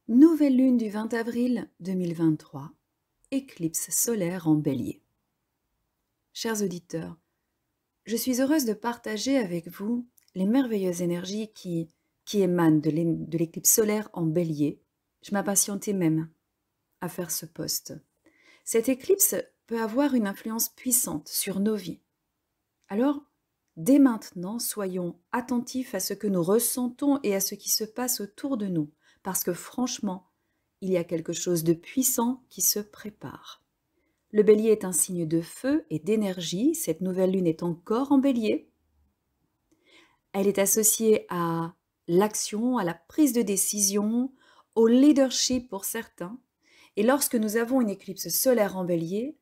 Nouvelle lune du 20 avril 2023, éclipse solaire en Bélier. Chers auditeurs, je suis heureuse de partager avec vous les merveilleuses énergies qui émanent de l'éclipse solaire en Bélier. Je m'impatientais même à faire ce post. Cette éclipse peut avoir une influence puissante sur nos vies. Alors, dès maintenant, soyons attentifs à ce que nous ressentons et à ce qui se passe autour de nous, parce que franchement, il y a quelque chose de puissant qui se prépare. Le Bélier est un signe de feu et d'énergie. Cette nouvelle lune est encore en Bélier. Elle est associée à l'action, à la prise de décision, au leadership pour certains. Et lorsque nous avons une éclipse solaire en Bélier,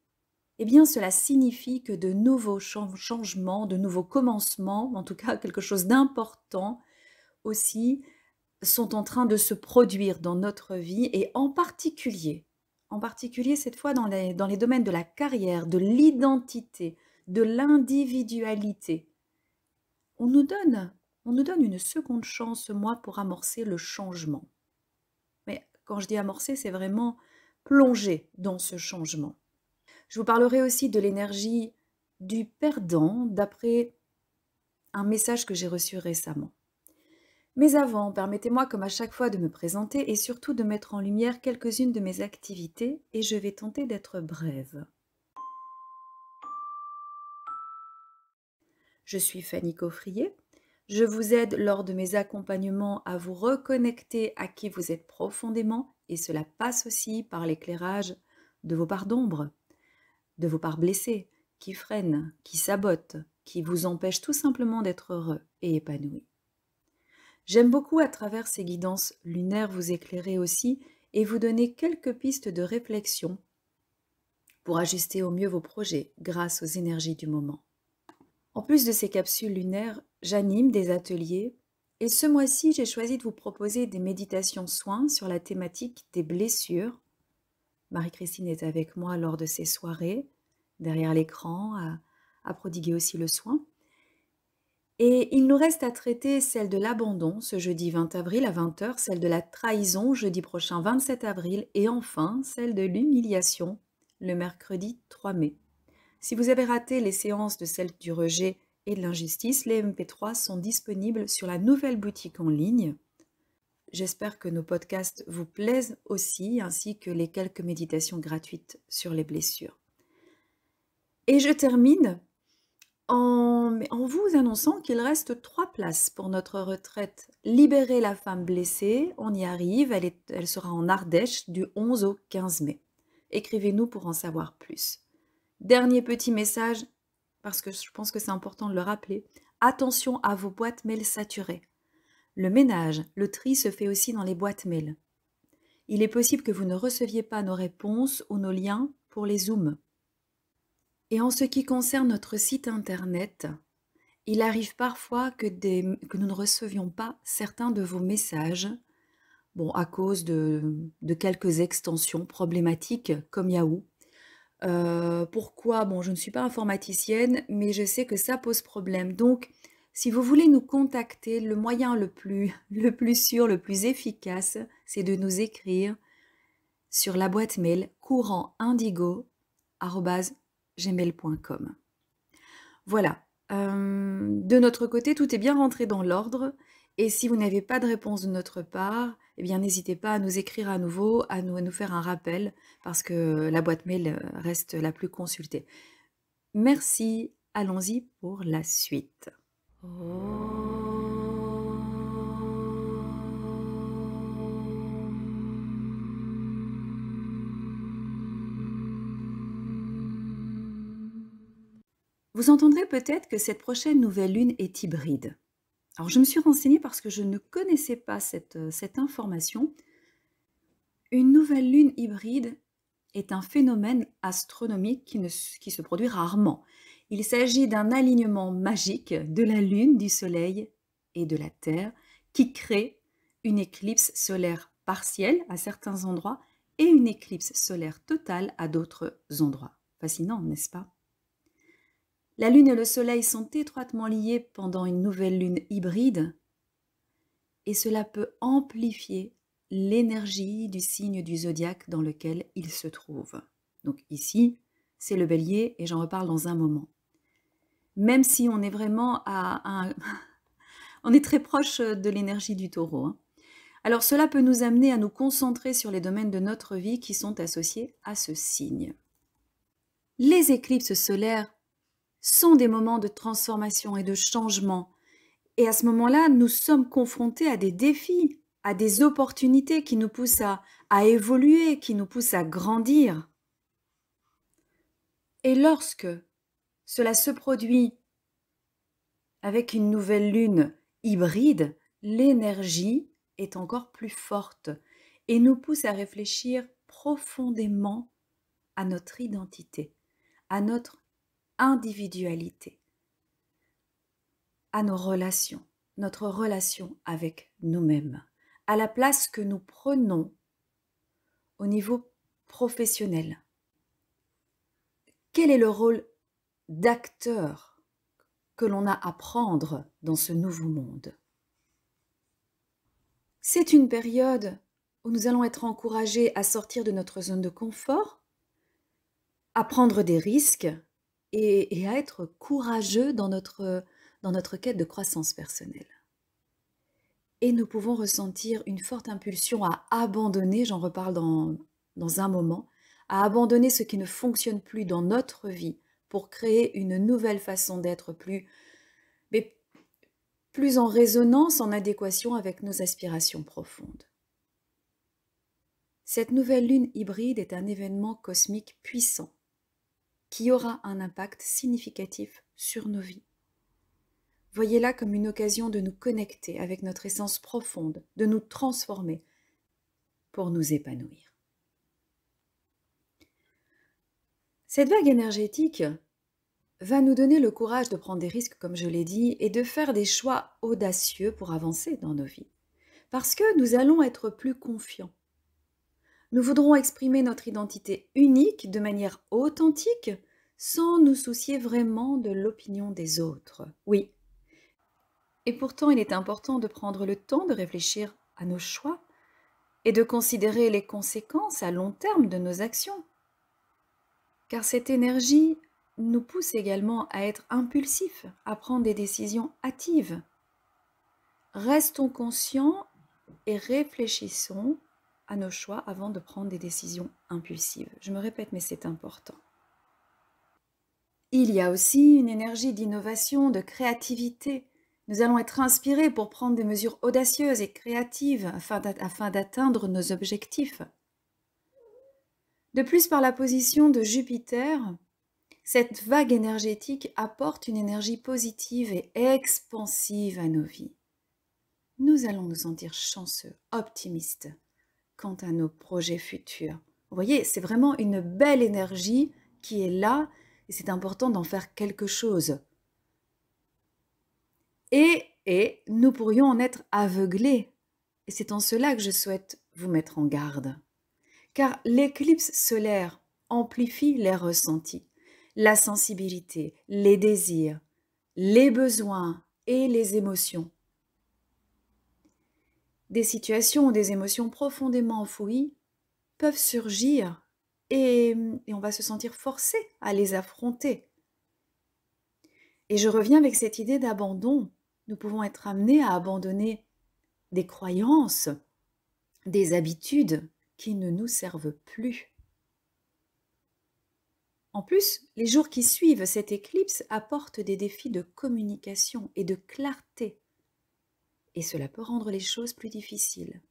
eh bien cela signifie que de nouveaux changements, de nouveaux commencements, en tout cas quelque chose d'important aussi, sont en train de se produire dans notre vie et en particulier cette fois dans les domaines de la carrière, de l'identité, de l'individualité. On nous donne une seconde chance, moi, pour amorcer le changement. Mais quand je dis amorcer, c'est vraiment plonger dans ce changement. Je vous parlerai aussi de l'énergie du perdant d'après un message que j'ai reçu récemment. Mais avant, permettez-moi comme à chaque fois de me présenter et surtout de mettre en lumière quelques-unes de mes activités et je vais tenter d'être brève. Je suis Fanny Coffrier. Je vous aide lors de mes accompagnements à vous reconnecter à qui vous êtes profondément et cela passe aussi par l'éclairage de vos parts d'ombre, de vos parts blessées qui freinent, qui sabotent, qui vous empêchent tout simplement d'être heureux et épanoui. J'aime beaucoup à travers ces guidances lunaires vous éclairer aussi et vous donner quelques pistes de réflexion pour ajuster au mieux vos projets grâce aux énergies du moment. En plus de ces capsules lunaires, j'anime des ateliers et ce mois-ci, j'ai choisi de vous proposer des méditations soins sur la thématique des blessures. Marie-Christine est avec moi lors de ces soirées, derrière l'écran, à prodiguer aussi le soin. Et il nous reste à traiter celle de l'abandon ce jeudi 20 avril à 20 h, celle de la trahison jeudi prochain 27 avril et enfin celle de l'humiliation le mercredi 3 mai. Si vous avez raté les séances de celle du rejet et de l'injustice, les MP3 sont disponibles sur la nouvelle boutique en ligne. J'espère que nos podcasts vous plaisent aussi, ainsi que les quelques méditations gratuites sur les blessures. Et je termine en vous annonçant qu'il reste 3 places pour notre retraite « Libérer la femme blessée ». On y arrive, elle sera en Ardèche du 11 au 15 mai. Écrivez-nous pour en savoir plus. Dernier petit message, parce que je pense que c'est important de le rappeler, attention à vos boîtes mail saturées. Le ménage, le tri se fait aussi dans les boîtes mail. Il est possible que vous ne receviez pas nos réponses ou nos liens pour les Zooms. Et en ce qui concerne notre site internet, il arrive parfois que nous ne recevions pas certains de vos messages, à cause de quelques extensions problématiques comme Yahoo. Pourquoi? Je ne suis pas informaticienne, mais je sais que ça pose problème. Donc, si vous voulez nous contacter, le moyen le plus sûr, le plus efficace, c'est de nous écrire sur la boîte mail courantindigo@gmail.com. Voilà. De notre côté, tout est bien rentré dans l'ordre. Et si vous n'avez pas de réponse de notre part, eh bien, n'hésitez pas à nous écrire à nouveau, à nous faire un rappel, parce que la boîte mail reste la plus consultée. Merci, allons-y pour la suite. Vous entendrez peut-être que cette prochaine nouvelle lune est hybride. Alors, je me suis renseignée parce que je ne connaissais pas cette information. Une nouvelle lune hybride est un phénomène astronomique qui se produit rarement. Il s'agit d'un alignement magique de la Lune, du Soleil et de la Terre qui crée une éclipse solaire partielle à certains endroits et une éclipse solaire totale à d'autres endroits. Fascinant, n'est-ce pas? La Lune et le Soleil sont étroitement liés pendant une nouvelle lune hybride et cela peut amplifier l'énergie du signe du zodiaque dans lequel il se trouve. Donc ici, c'est le Bélier et j'en reparle dans un moment. Même si on est vraiment on est très proche de l'énergie du Taureau, hein. Alors cela peut nous amener à nous concentrer sur les domaines de notre vie qui sont associés à ce signe. Les éclipses solaires sont des moments de transformation et de changement. Et à ce moment-là, nous sommes confrontés à des défis, à des opportunités qui nous poussent à évoluer, qui nous poussent à grandir. Et lorsque cela se produit avec une nouvelle lune hybride, l'énergie est encore plus forte et nous pousse à réfléchir profondément à notre identité, à notre individualité, à nos relations, notre relation avec nous-mêmes, à la place que nous prenons au niveau professionnel. Quel est le rôle d'acteur que l'on a à prendre dans ce nouveau monde? C'est une période où nous allons être encouragés à sortir de notre zone de confort, à prendre des risques et à être courageux dans notre quête de croissance personnelle. Et nous pouvons ressentir une forte impulsion à abandonner, j'en reparle dans un moment, à abandonner ce qui ne fonctionne plus dans notre vie pour créer une nouvelle façon d'être plus en résonance, en adéquation avec nos aspirations profondes. Cette nouvelle lune hybride est un événement cosmique puissant qui aura un impact significatif sur nos vies. Voyez-la comme une occasion de nous connecter avec notre essence profonde, de nous transformer pour nous épanouir. Cette vague énergétique va nous donner le courage de prendre des risques, comme je l'ai dit, et de faire des choix audacieux pour avancer dans nos vies. Parce que nous allons être plus confiants. Nous voudrons exprimer notre identité unique de manière authentique, sans nous soucier vraiment de l'opinion des autres. Oui. Et pourtant, il est important de prendre le temps de réfléchir à nos choix et de considérer les conséquences à long terme de nos actions. Car cette énergie nous pousse également à être impulsifs, à prendre des décisions hâtives. Restons conscients et réfléchissons à nos choix avant de prendre des décisions impulsives. Je me répète, mais c'est important. Il y a aussi une énergie d'innovation, de créativité. Nous allons être inspirés pour prendre des mesures audacieuses et créatives afin d'atteindre nos objectifs. De plus, par la position de Jupiter, cette vague énergétique apporte une énergie positive et expansive à nos vies. Nous allons nous sentir chanceux, optimistes quant à nos projets futurs. Vous voyez, c'est vraiment une belle énergie qui est là et c'est important d'en faire quelque chose. Et nous pourrions en être aveuglés. Et c'est en cela que je souhaite vous mettre en garde. Car l'éclipse solaire amplifie les ressentis, la sensibilité, les désirs, les besoins et les émotions. Des situations ou des émotions profondément enfouies peuvent surgir et on va se sentir forcé à les affronter. Et je reviens avec cette idée d'abandon. Nous pouvons être amenés à abandonner des croyances, des habitudes qui ne nous servent plus. En plus, les jours qui suivent cette éclipse apportent des défis de communication et de clarté. Et cela peut rendre les choses plus difficiles.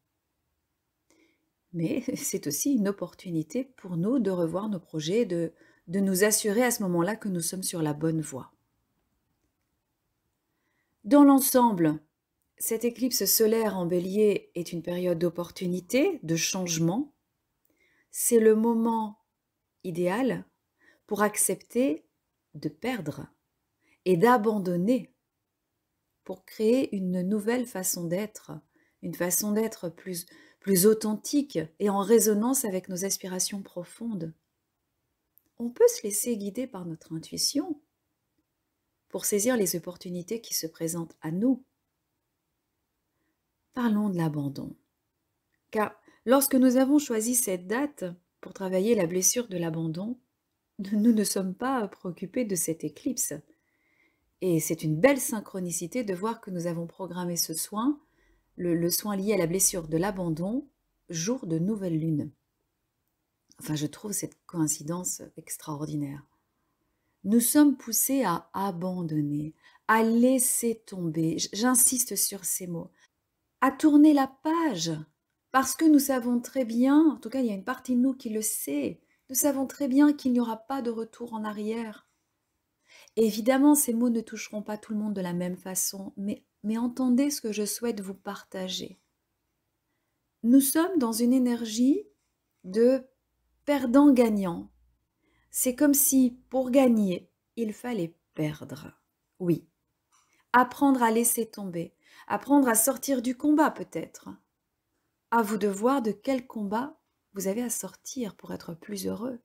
Mais c'est aussi une opportunité pour nous de revoir nos projets, de nous assurer à ce moment-là que nous sommes sur la bonne voie. Dans l'ensemble, cette éclipse solaire en Bélier est une période d'opportunité, de changement. C'est le moment idéal pour accepter de perdre et d'abandonner pour créer une nouvelle façon d'être, une façon d'être plus authentique et en résonance avec nos aspirations profondes. On peut se laisser guider par notre intuition pour saisir les opportunités qui se présentent à nous. Parlons de l'abandon. Car lorsque nous avons choisi cette date pour travailler la blessure de l'abandon, nous ne sommes pas préoccupés de cette éclipse. Et c'est une belle synchronicité de voir que nous avons programmé ce soin, le soin lié à la blessure de l'abandon, jour de nouvelle lune. Enfin, je trouve cette coïncidence extraordinaire. Nous sommes poussés à abandonner, à laisser tomber, j'insiste sur ces mots, à tourner la page, parce que nous savons très bien, en tout cas il y a une partie de nous qui le sait, nous savons très bien qu'il n'y aura pas de retour en arrière. Et évidemment, ces mots ne toucheront pas tout le monde de la même façon, mais entendez ce que je souhaite vous partager. Nous sommes dans une énergie de perdant-gagnant. C'est comme si, pour gagner, il fallait perdre. Oui, apprendre à laisser tomber, apprendre à sortir du combat peut-être. À vous de voir de quel combat vous avez à sortir pour être plus heureux.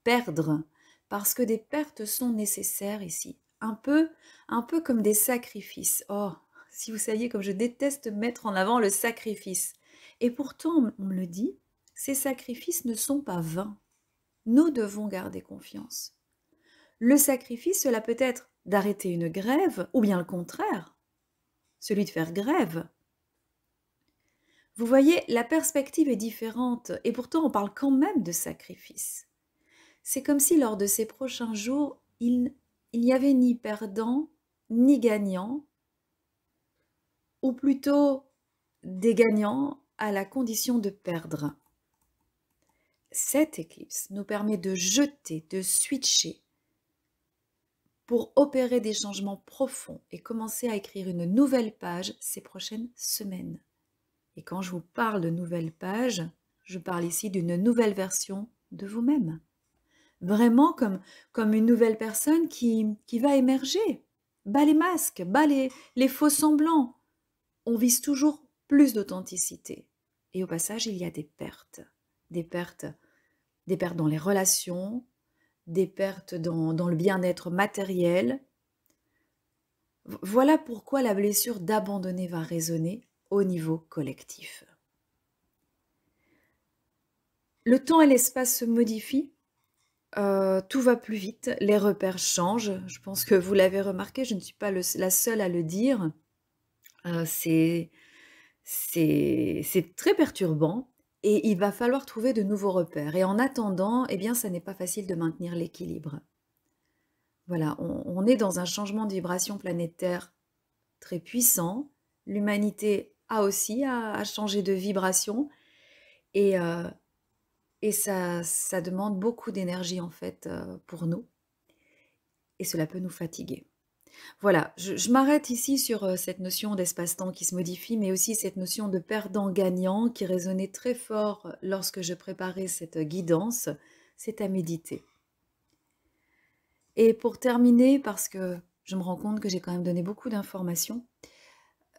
Perdre, parce que des pertes sont nécessaires ici. Un peu comme des sacrifices. Oh, si vous saviez comme je déteste mettre en avant le sacrifice. Et pourtant, on me le dit, ces sacrifices ne sont pas vains. Nous devons garder confiance. Le sacrifice, cela peut être d'arrêter une grève, ou bien le contraire, celui de faire grève. Vous voyez, la perspective est différente, et pourtant on parle quand même de sacrifice. C'est comme si lors de ces prochains jours, il n'y avait ni perdant, ni gagnant, ou plutôt des gagnants à la condition de perdre. Cette éclipse nous permet de jeter, de switcher, pour opérer des changements profonds et commencer à écrire une nouvelle page ces prochaines semaines. Et quand je vous parle de nouvelle page, je parle ici d'une nouvelle version de vous-même. Vraiment comme une nouvelle personne qui va émerger. Bas les masques, bas les faux semblants. On vise toujours plus d'authenticité. Et au passage, il y a des pertes. Des pertes dans les relations, des pertes dans le bien-être matériel. Voilà pourquoi la blessure d'abandonner va résonner au niveau collectif. Le temps et l'espace se modifient, tout va plus vite, les repères changent. Je pense que vous l'avez remarqué, je ne suis pas la seule à le dire. C'est très perturbant et il va falloir trouver de nouveaux repères. Et en attendant, eh bien, ça n'est pas facile de maintenir l'équilibre. Voilà, on est dans un changement de vibration planétaire très puissant. L'humanité a aussi à changer de vibration et ça demande beaucoup d'énergie en fait pour nous et cela peut nous fatiguer. Voilà, je m'arrête ici sur cette notion d'espace-temps qui se modifie, mais aussi cette notion de perdant-gagnant qui résonnait très fort lorsque je préparais cette guidance. C'est à méditer. Et pour terminer, parce que je me rends compte que j'ai quand même donné beaucoup d'informations,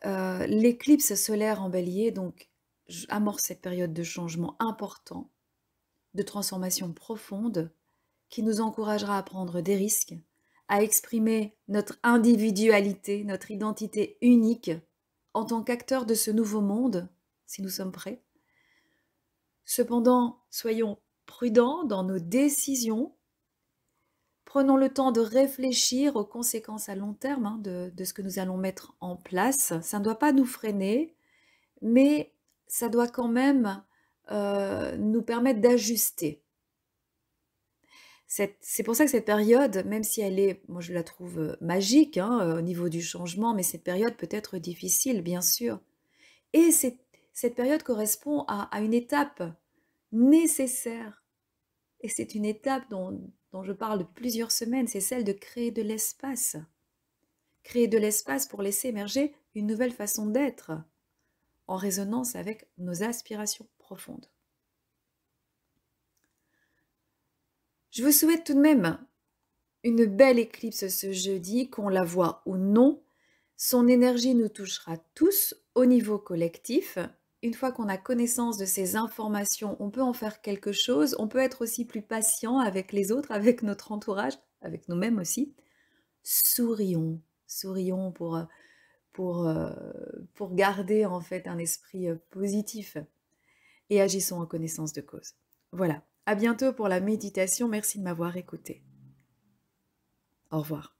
l'éclipse solaire en Bélier donc amorce cette période de changement important, de transformation profonde, qui nous encouragera à prendre des risques, à exprimer notre individualité, notre identité unique en tant qu'acteur de ce nouveau monde, si nous sommes prêts. Cependant, soyons prudents dans nos décisions. Prenons le temps de réfléchir aux conséquences à long terme de ce que nous allons mettre en place. Ça ne doit pas nous freiner, mais ça doit quand même nous permettre d'ajuster. C'est pour ça que cette période, même si elle est, moi je la trouve magique au niveau du changement, mais cette période peut être difficile, bien sûr. Et cette période correspond à une étape nécessaire. Et c'est une étape dont je parle depuis plusieurs semaines, c'est celle de créer de l'espace. Créer de l'espace pour laisser émerger une nouvelle façon d'être, en résonance avec nos aspirations profondes. Je vous souhaite tout de même une belle éclipse ce jeudi, qu'on la voie ou non. Son énergie nous touchera tous au niveau collectif. Une fois qu'on a connaissance de ces informations, on peut en faire quelque chose. On peut être aussi plus patient avec les autres, avec notre entourage, avec nous-mêmes aussi. Sourions, sourions pour pour garder en fait un esprit positif et agissons en connaissance de cause. Voilà, à bientôt pour la méditation, merci de m'avoir écouté. Au revoir.